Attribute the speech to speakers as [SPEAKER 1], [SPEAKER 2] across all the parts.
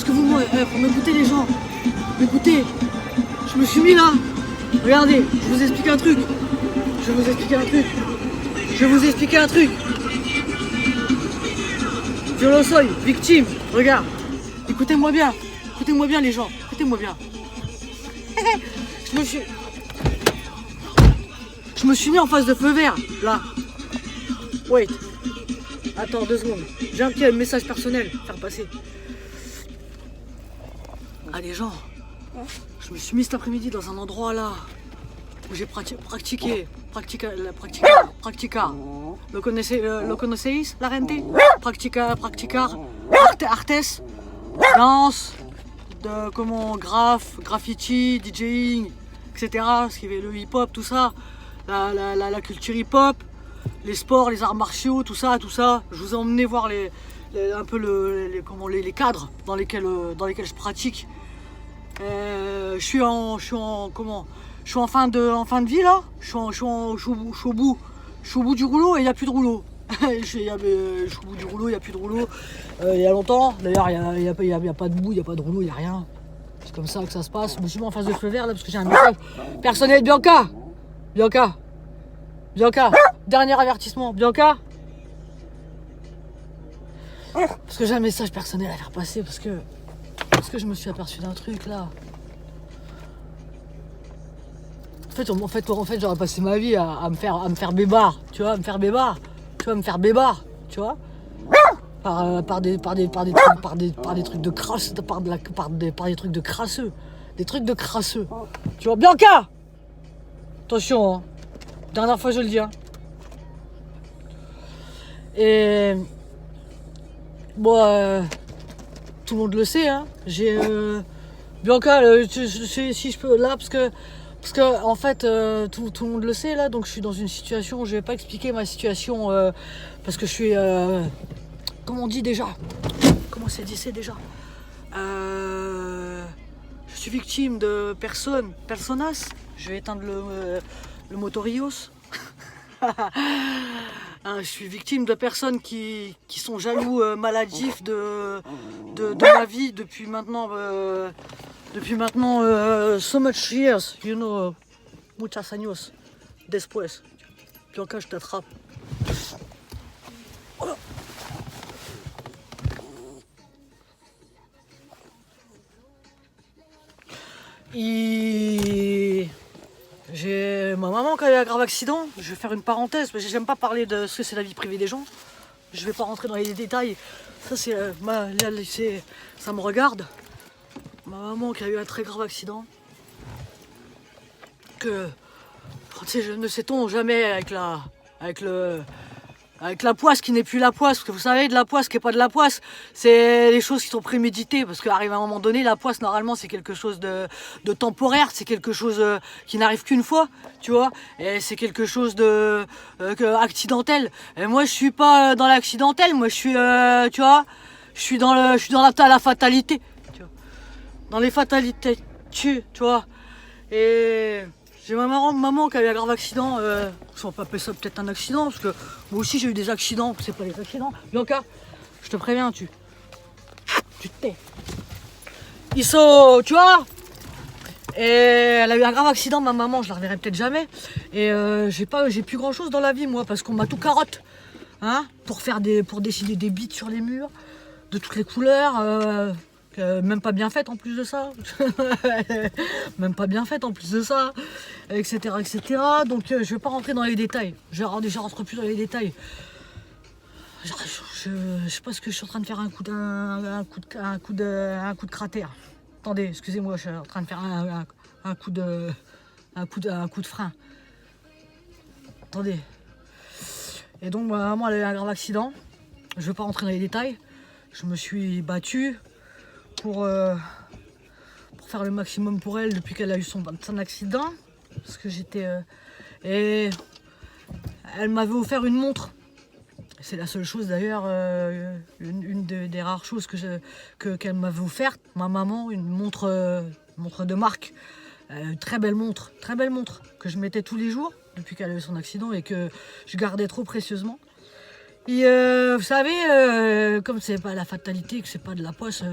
[SPEAKER 1] que vous pour m'écouter les gens, m'écoutez, je me suis mis là, regardez, je vous explique un truc, je vais vous expliquer un truc, je vais vous expliquer un truc. Je le soy, victime, regarde, écoutez-moi bien les gens, écoutez-moi bien. Je me suis mis en face de feu vert, là. Wait. Attends 2 secondes. J'ai un petit message personnel à faire passer. Ah les gens, je me suis mis cet après-midi dans un endroit là où j'ai pratiqué. Lo conocéis, la rente? Practicar, artes, danse, graffiti, DJing, etc. Ce qui est le hip-hop, tout ça, la culture hip-hop, les sports, les arts martiaux, tout ça. Je vous ai emmené voir un peu les cadres dans lesquels je pratique. Je suis en fin de vie là. Je suis au bout du rouleau et il n'y a plus de rouleau. Je suis au bout du rouleau, il n'y a plus de rouleau. Il y a longtemps, d'ailleurs, il n'y a pas de bout, il n'y a pas de rouleau, il n'y a rien. C'est comme ça que ça se passe. Je me suis mis en face de feu vert là parce que j'ai un message personnel. Bianca, dernier avertissement, Bianca. Parce que j'ai un message personnel à faire passer parce que je me suis aperçu d'un truc là. En fait, j'aurais passé ma vie à me faire bébard, tu vois, tu vois, par des trucs de crasse, par des trucs de crasseux, tu vois, Bianca, attention, hein. Dernière fois je le dis, hein. Et bon, tout le monde le sait, hein. J'ai Bianca, si je peux là parce que en fait tout le monde le sait là, donc je suis dans une situation où je vais pas expliquer ma situation parce que je suis comment on dit déjà, comment c'est dit déjà, je suis victime de personas, je vais éteindre le motorios. Je suis victime de personnes qui sont jaloux, maladifs de ma vie depuis maintenant so much years, you know, muchos años después. Bianca, je t'attrape. Oh. J'ai ma maman qui a eu un grave accident. Je vais faire une parenthèse parce que j'aime pas parler de ce que c'est la vie privée des gens. Je vais pas rentrer dans les détails. Ça ça me regarde. Ma maman qui a eu un très grave accident. Que ne sait-on jamais avec la poisse qui n'est plus la poisse, parce que vous savez, de la poisse qui n'est pas de la poisse, c'est les choses qui sont préméditées, parce qu'arrive à un moment donné, la poisse, normalement, c'est quelque chose de temporaire, c'est quelque chose qui n'arrive qu'une fois, tu vois, et c'est quelque chose de accidentel. Et moi, je suis pas dans l'accidentel, moi, je suis, tu vois, je suis dans la fatalité, tu vois, dans les fatalités, tu vois, et... J'ai ma maman qui a eu un grave accident, on peut appeler ça peut-être un accident, parce que moi aussi j'ai eu des accidents, c'est pas des accidents. Bianca, je te préviens, tu te tais. Tu vois, et elle a eu un grave accident, ma maman, je la reverrai peut-être jamais. Et j'ai plus grand chose dans la vie moi, parce qu'on m'a tout carotte, hein, pour dessiner des bites sur les murs, de toutes les couleurs. Même pas bien faite en plus de ça, etc. Donc je vais pas rentrer dans les détails, je rentre plus dans les détails. Je sais pas ce que je suis en train de faire, un coup de cratère. Attendez, excusez-moi, je suis en train de faire un coup de frein. Attendez. Et donc ma maman elle a eu un grave accident, je vais pas rentrer dans les détails. Je me suis battu pour faire le maximum pour elle depuis qu'elle a eu son accident, parce que et elle m'avait offert une montre. C'est la seule chose d'ailleurs, une des rares choses qu'elle m'avait offerte, ma maman, une montre de marque, très belle montre que je mettais tous les jours depuis qu'elle a eu son accident et que je gardais trop précieusement. Et vous savez, comme c'est pas la fatalité, que c'est pas de la poisse,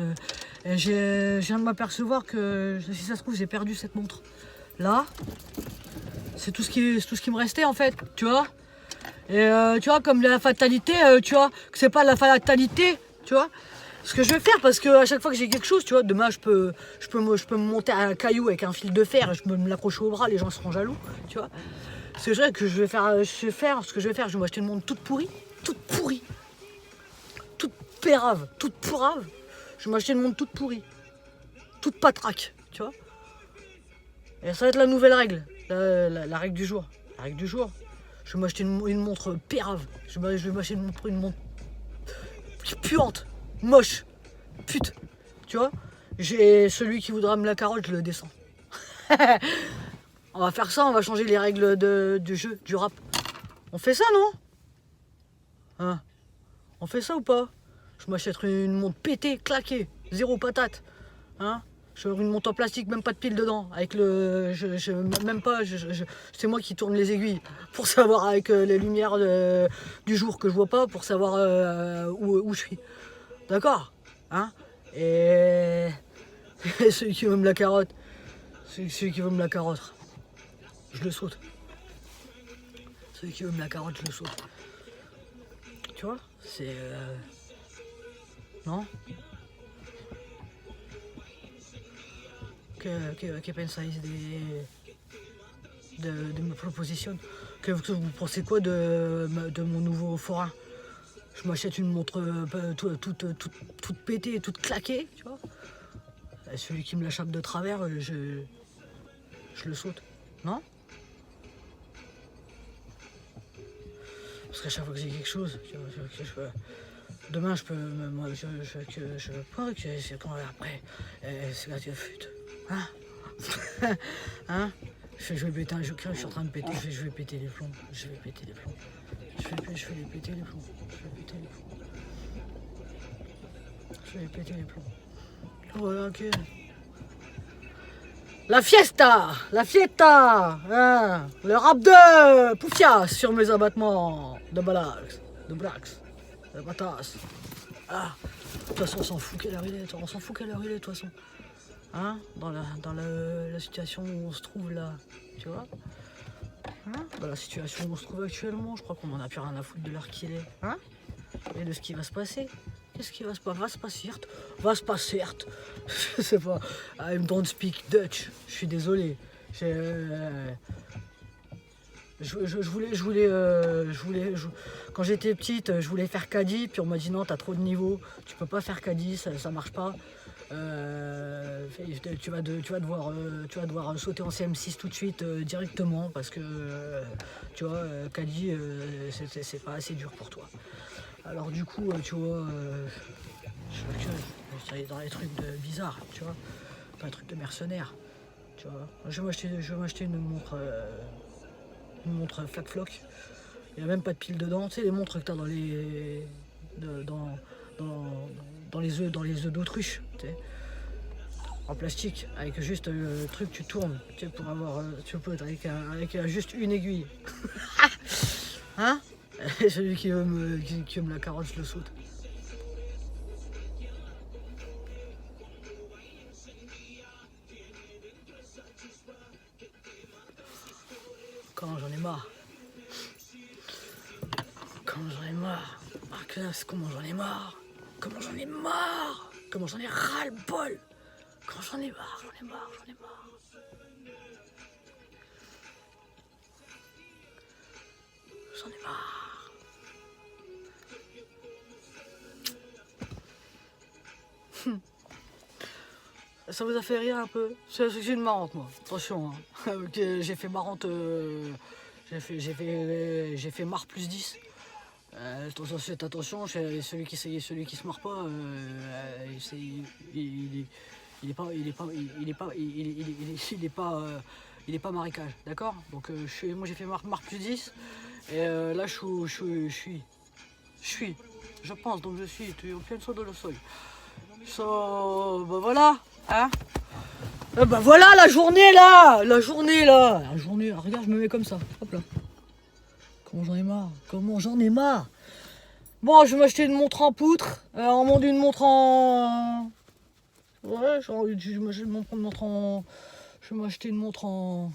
[SPEAKER 1] je viens de m'apercevoir que si ça se trouve j'ai perdu cette montre. Là, c'est tout ce qui me restait en fait, tu vois. Et tu vois, comme la fatalité, tu vois, que c'est pas la fatalité, tu vois. Ce que je vais faire, parce que à chaque fois que j'ai quelque chose, tu vois, demain je peux me monter un caillou avec un fil de fer et je peux me l'accrocher au bras, les gens seront jaloux, tu vois. C'est vrai que je vais faire, ce que je vais faire, je vais m'acheter une montre toute pourrie, toute pérave, toute pourrave. Je vais m'acheter une montre toute pourrie, toute patraque, tu vois. Et ça va être la nouvelle règle, la règle du jour. La règle du jour, je vais m'acheter une montre pérave. Je vais m'acheter une montre puante, moche, pute, tu vois. J'ai celui qui voudra me la carotte, je le descends. On va faire ça, on va changer les règles du jeu, du rap. On fait ça, non? Hein? On fait ça ou pas? Je m'achèterai une montre pétée, claquée, zéro patate. Hein? Je veux une montre en plastique, même pas de pile dedans. Avec le. Même pas. C'est moi qui tourne les aiguilles. Pour savoir, avec les lumières du jour que je vois pas, pour savoir où je suis. D'accord? Hein? Et. celui qui veut me la carotte. Celui qui veut me la carotte. Je le saute. Celui qui veut me la carotte, je le saute. Tu vois? C'est. Non? Que pensáis de ma proposition? Que vous pensez quoi de mon nouveau forain? Je m'achète une montre toute pétée, toute claquée, tu vois. Et celui qui me la chape de travers, je le saute. Non? Parce qu'à chaque fois que j'ai quelque chose, demain je peux, moi, je pas que c'est quand après, c'est la fute, hein, hein, je vais péter un joker, je suis en train de péter, je vais péter les plombs, je vais péter les plombs, je vais les péter les plombs, je vais péter les plombs, je vais péter les plombs. Voilà, ok. La fiesta, hein, le rap de Poufias sur mes abattements de Balax, de Brax, de Batas. Ah, de toute façon, on s'en fout quelle heure il est, de toute façon. Hein, dans la situation où on se trouve là, tu vois. Hein, dans la situation où on se trouve actuellement, je crois qu'on en a plus rien à foutre de l'heure qu'il est, hein, et de ce qui va se passer. Qu'est-ce qui va se passer? Va se passer, certes. Je sais pas. I don't speak Dutch. Je suis désolé. Quand j'étais petite, je voulais faire caddie, puis on m'a dit non, t'as trop de niveau, tu peux pas faire caddie, ça marche pas. Tu vas devoir sauter en CM6 tout de suite directement parce que tu vois, caddie, c'est pas assez dur pour toi. Alors du coup, tu vois, je vais dans les trucs bizarres, tu vois, pas les trucs de mercenaires, tu vois. Je vais m'acheter une montre flac-floc. Il n'y a même pas de pile dedans. Tu sais, les montres que tu as dans les œufs d'autruche, tu sais, en plastique, avec juste le truc, tu tournes, tu sais, pour avoir, tu peux avec juste une aiguille. Hein? Et celui qui veut me la carotte, je le saute. Quand j'en ai marre. Marcus, comment j'en ai marre. Comment j'en ai ras-le-bol. Quand j'en ai marre. J'en ai marre. Ça vous a fait rire un peu? C'est une marrante, moi. Attention, hein. J'ai fait marrante. J'ai fait marre plus 10. Faites attention, celui qui se marre pas, il est pas marécage, d'accord? Donc moi j'ai fait marre plus 10 et là je pense, donc je suis au pienso de lo soy. So, bah voilà, hein? Bah voilà la journée là, regarde, je me mets comme ça, hop là. Comment j'en ai marre. Bon, je vais m'acheter une montre en poutre. On monte une montre en... Ouais, je vais m'acheter une montre en... Je vais m'acheter une montre en...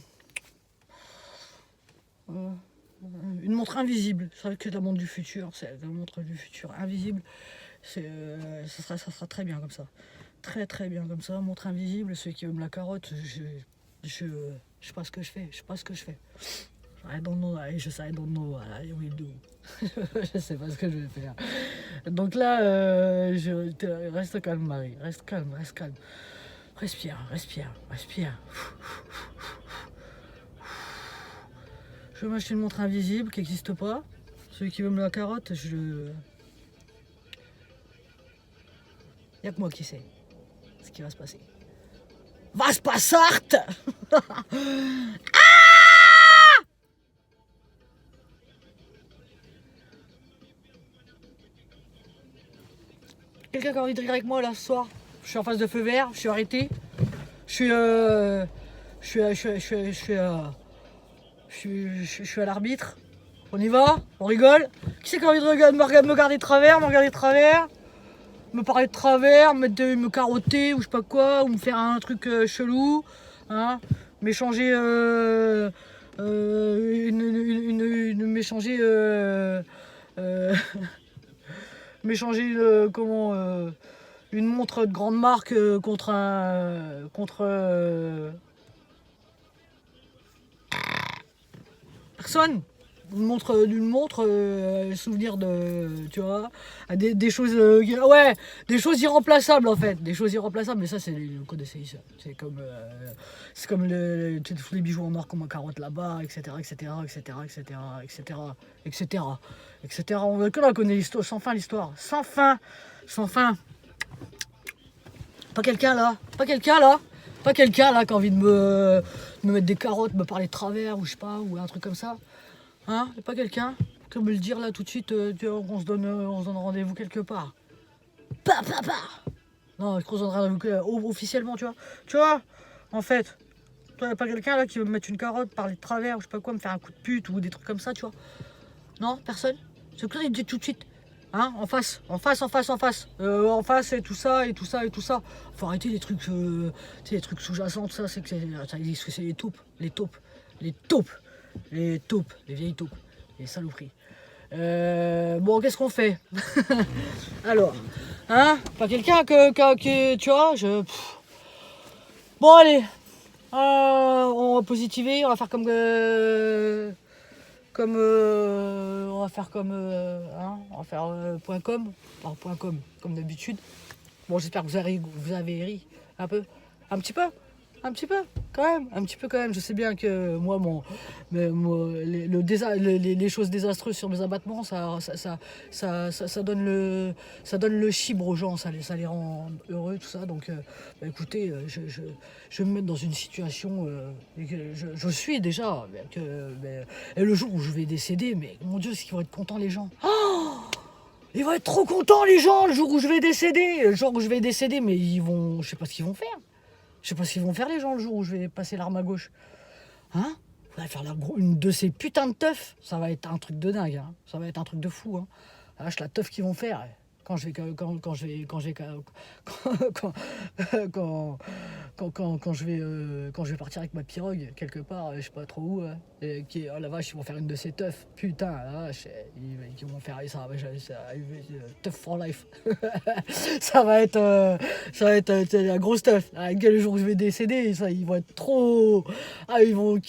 [SPEAKER 1] une montre invisible. C'est vrai que la montre du futur, c'est la montre du futur invisible. Ça sera très bien comme ça. Très très bien comme ça. Montre invisible, ceux qui aiment la carotte, je sais pas ce que je fais. Je sais pas ce que je fais. I don't know, I don't know what I will do. Je sais pas ce que je vais faire. Donc là, reste calme, Marie. Reste calme, reste calme. Respire, respire, respire. Je vais m'acheter une montre invisible qui n'existe pas. Celui qui veut me la carotte, il n'y a que moi qui sais ce qui va se passer. Va se passer! Quelqu'un qui a envie de rire avec moi là ce soir? Je suis en face de feu vert, je suis arrêté. Je suis à l'arbitre. On y va? On rigole? Qui c'est qui a envie de me regarder de travers, me parler de travers, me carotter ou je sais pas quoi, ou me faire un truc chelou, hein? M'échanger m'échanger m'échanger une montre de grande marque contre personne. D'une montre souvenir de, tu vois, des choses ouais, des choses irremplaçables en fait, des choses irremplaçables. Mais ça c'est le code de CI, ça. C'est comme tous les bijoux en or comme en carotte là-bas, etc., etc., etc., etc., etc., etc., etc. On connaît l'histoire sans fin, l'histoire sans fin, sans fin. Pas quelqu'un là qui a envie de me mettre des carottes, me parler de travers ou je sais pas, ou un truc comme ça. Hein? Y'a pas quelqu'un qui peut me le dire là tout de suite, on se donne rendez-vous quelque part. Non, on se donne rendez-vous officiellement, tu vois. Tu vois, en fait, toi, y'a pas quelqu'un là qui veut me mettre une carotte, parler de travers ou je sais pas quoi, me faire un coup de pute ou des trucs comme ça, tu vois. Non, personne. C'est clair, il me dit tout de suite. Hein, en face, en face, en face, en face. En face et tout ça, et tout ça, et tout ça. Faut arrêter les trucs, les trucs sous-jacents, tout ça, c'est que ça existe, c'est les taupes, les taupes, les taupes. Les taupes, les vieilles taupes, les saloperies. Bon, qu'est-ce qu'on fait? Alors, hein? Pas quelqu'un que tu vois, Bon, allez, on va positiver, on va faire on va faire comme, hein? On va faire point .com, alors point .com, comme d'habitude. Bon, j'espère que vous avez ri un peu, un petit peu. Un petit peu, quand même, un petit peu quand même. Je sais bien que moi, les choses désastreuses sur mes abattements, ça donne le chibre aux gens, ça les rend heureux, tout ça. Donc, écoutez, je vais me mettre dans une situation que je suis déjà. Et le jour où je vais décéder, mais mon Dieu, c'est qu'ils vont être contents les gens. Oh, ils vont être trop contents les gens le jour où je vais décéder. Le jour où je vais décéder, mais je sais pas ce qu'ils vont faire. Je sais pas ce qu'ils vont faire les gens le jour où je vais passer l'arme à gauche. Hein? On va faire une de ces putains de teufs. Ça va être un truc de dingue. Hein. Ça va être un truc de fou. Hein. La teuf qu'ils vont faire. Quand je vais quand je vais partir avec ma pirogue quelque part, je sais pas trop où, oh la vache, ils vont faire une de ces teufs, putain, la vache, ils vont faire ça, teuf for life. ça va être la grosse teuf. Le jour où je vais décéder, ça, ils vont être trop, oh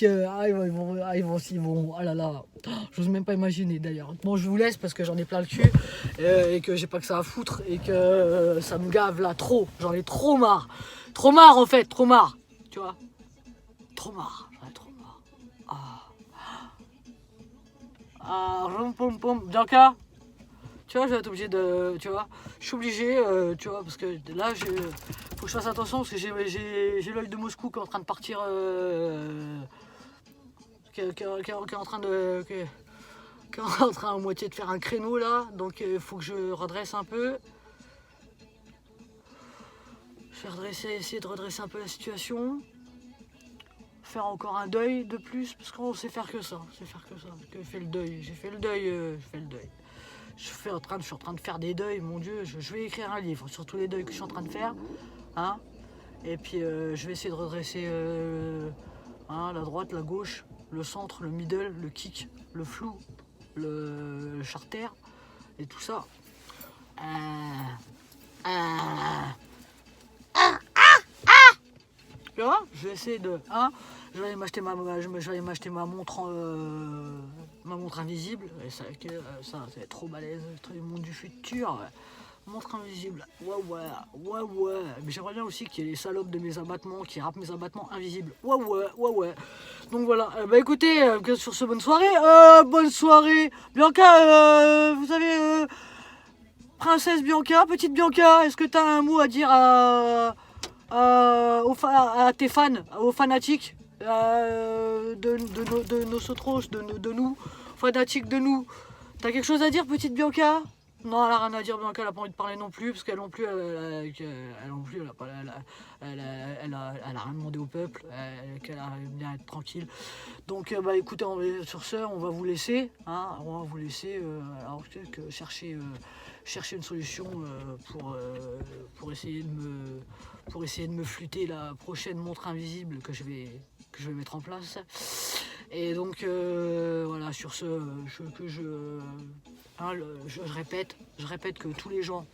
[SPEAKER 1] là là, j'ose même pas imaginer d'ailleurs. Bon, je vous laisse parce que j'en ai plein le cul et que j'ai pas que ça à foutre et que ça me gave là trop. J'en ai trop marre. Trop marre en fait, trop marre. Tu vois? Trop marre, j'en ai trop marre. Bianca, tu vois, je vais être obligé de. Tu vois, je suis obligé, tu vois, parce que là, faut que je fasse attention parce que j'ai l'œil de Moscou qui est en train de partir. Qui est en train de. Qui est en train à moitié de faire un créneau là, donc il faut que je redresse un peu. Je vais essayer de redresser un peu la situation. Faire encore un deuil de plus, parce qu'on sait faire que ça. J'ai fait le deuil, je fais le deuil. je suis en train de faire des deuils, mon Dieu, je vais écrire un livre sur tous les deuils que je suis en train de faire. Hein, et puis je vais essayer de redresser la droite, la gauche, le centre, le middle, le kick, le flou, le charter et tout ça. Tu vois, je vais essayer de. Je vais aller m'acheter ma montre invisible. Et ça c'est trop balèze, le monde du futur. Ouais. Montre invisible. Ouais. Mais j'aimerais bien aussi qu'il y ait les salopes de mes abattements qui rappent mes abattements invisibles. Ouais. Donc voilà. Écoutez, sur ce, bonne soirée. Bonne soirée. Bianca, vous savez, princesse Bianca, petite Bianca, est-ce que tu as un mot à dire à tes fans, aux fanatiques de nos Sotros, de nous, fanatiques de nous? T'as quelque chose à dire, petite Bianca? Non, elle a rien à dire, Bianca, elle a pas envie de parler non plus, parce qu'elle non plus, elle a rien demandé au peuple, qu'elle a bien être tranquille. Donc, écoutez, sur ce, on va vous laisser, on va vous laisser, alors chercher une solution pour essayer de me flûter la prochaine montre invisible que je vais mettre en place. Et donc voilà, sur ce, je répète que tous les gens,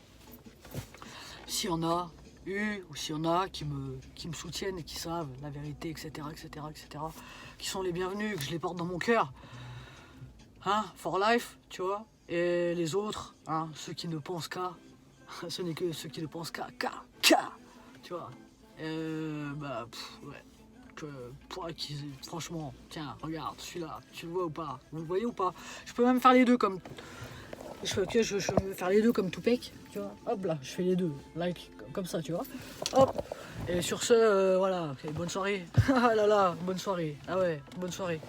[SPEAKER 1] s'il y en a eu ou s'il y en a qui me soutiennent et qui savent la vérité, etc., qui sont les bienvenus, que je les porte dans mon cœur, for life, tu vois. Et les autres, ceux qui ne pensent qu'à, ce n'est que ceux qui ne pensent qu'à, tu vois. Franchement, tiens, regarde, celui-là, tu le vois ou pas? Vous le voyez ou pas? Je peux même faire les deux comme... Je peux faire les deux comme Tupac, tu vois. Hop là, je fais les deux, like, comme ça, tu vois. Hop. Et sur ce, voilà, okay, bonne soirée. Ah là là, bonne soirée. Ah ouais, bonne soirée.